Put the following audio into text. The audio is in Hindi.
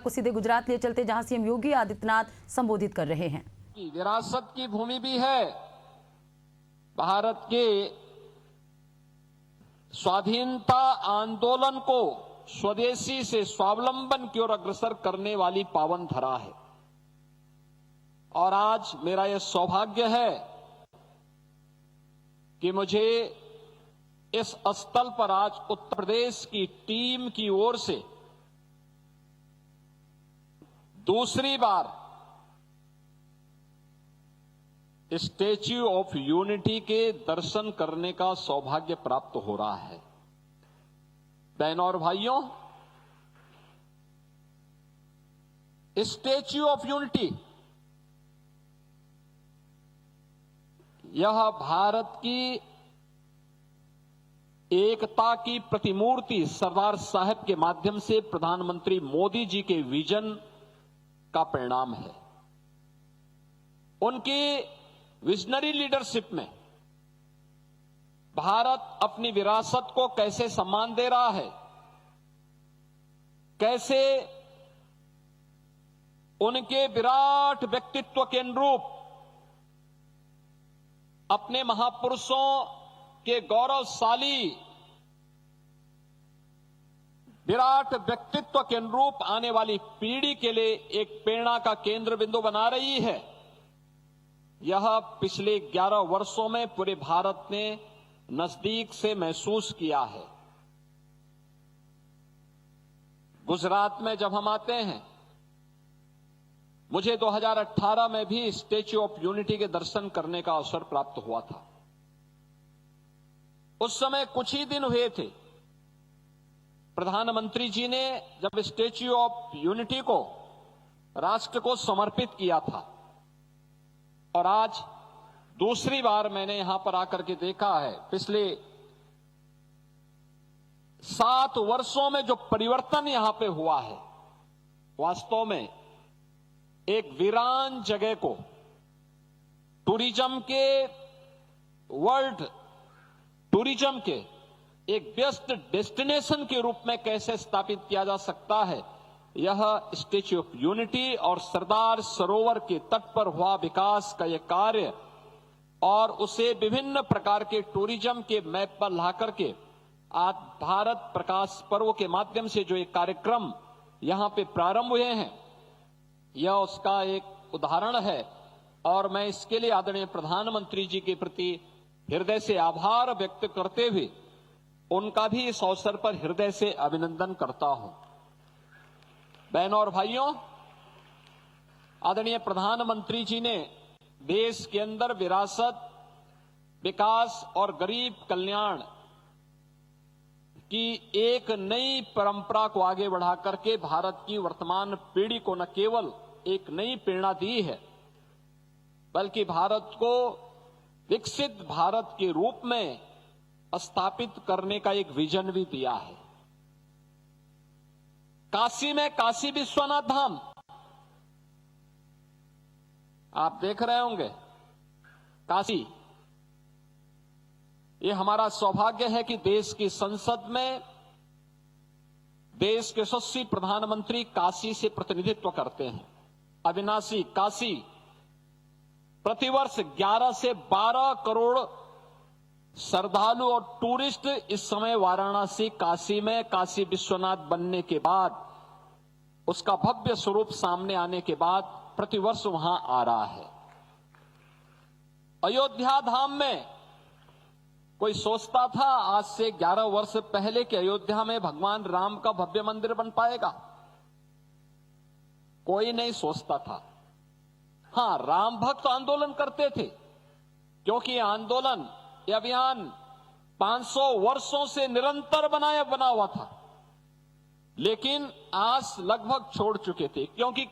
आपको सीधे गुजरात लिए चलते, जहां सीएम योगी आदित्यनाथ संबोधित कर रहे हैं। विरासत की भूमि भी है। भारत के स्वाधीनता आंदोलन को स्वदेशी से स्वावलंबन की ओर अग्रसर करने वाली पावन धरा है। और आज मेरा यह सौभाग्य है कि मुझे इस स्थल पर आज उत्तर प्रदेश की टीम की ओर से दूसरी बार स्टैच्यू ऑफ यूनिटी के दर्शन करने का सौभाग्य प्राप्त हो रहा है। बहनों और भाइयों, स्टैच्यू ऑफ यूनिटी यह भारत की एकता की प्रतिमूर्ति सरदार साहब के माध्यम से प्रधानमंत्री मोदी जी के विजन का परिणाम है। उनकी विजनरी लीडरशिप में भारत अपनी विरासत को कैसे सम्मान दे रहा है, कैसे उनके विराट व्यक्तित्व के अनुरूप अपने महापुरुषों के गौरवशाली विराट व्यक्तित्व के अनुरूप आने वाली पीढ़ी के लिए एक प्रेरणा का केंद्र बिंदु बना रही है। यह पिछले 11 वर्षों में पूरे भारत ने नजदीक से महसूस किया है। गुजरात में जब हम आते हैं, मुझे 2018 में भी स्टैच्यू ऑफ यूनिटी के दर्शन करने का अवसर प्राप्त हुआ था। उस समय कुछ ही दिन हुए थे, प्रधानमंत्री जी ने जब स्टैच्यू ऑफ यूनिटी को राष्ट्र को समर्पित किया था। और आज दूसरी बार मैंने यहां पर आकर के देखा है, पिछले 7 वर्षों में जो परिवर्तन यहां पे हुआ है, वास्तव में एक वीरान जगह को टूरिज्म के, वर्ल्ड टूरिज्म के एक व्यस्त डेस्टिनेशन के रूप में कैसे स्थापित किया जा सकता है, यह स्टैच्यू ऑफ यूनिटी और सरदार सरोवर के तट पर हुआ विकास का यह कार्य और उसे विभिन्न प्रकार के टूरिज्म के मैप पर लाकर के आज भारत प्रकाश पर्व के माध्यम से जो एक कार्यक्रम यहां पे प्रारंभ हुए हैं, यह उसका एक उदाहरण है। और मैं इसके लिए आदरणीय प्रधानमंत्री जी के प्रति हृदय से आभार व्यक्त करते हुए उनका भी इस अवसर पर हृदय से अभिनंदन करता हूं। बहनों और भाइयों, आदरणीय प्रधानमंत्री जी ने देश के अंदर विरासत, विकास और गरीब कल्याण की एक नई परंपरा को आगे बढ़ा करके भारत की वर्तमान पीढ़ी को न केवल एक नई प्रेरणा दी है, बल्कि भारत को विकसित भारत के रूप में स्थापित करने का एक विजन भी दिया है। काशी में काशी विश्वनाथ धाम आप देख रहे होंगे, काशी, ये हमारा सौभाग्य है कि देश की संसद में देश के यशस्वी प्रधानमंत्री काशी से प्रतिनिधित्व करते हैं। अविनाशी काशी प्रतिवर्ष 11 से 12 करोड़ श्रद्धालु और टूरिस्ट इस समय वाराणसी काशी में काशी विश्वनाथ बनने के बाद, उसका भव्य स्वरूप सामने आने के बाद प्रतिवर्ष वहां आ रहा है। अयोध्या धाम में कोई सोचता था आज से 11 वर्ष पहले कि अयोध्या में भगवान राम का भव्य मंदिर बन पाएगा? कोई नहीं सोचता था। हां, राम भक्त आंदोलन करते थे, क्योंकि आंदोलन, यह अभियान 500 वर्षों से निरंतर बना हुआ था, लेकिन आस लगभग छोड़ चुके थे, क्योंकि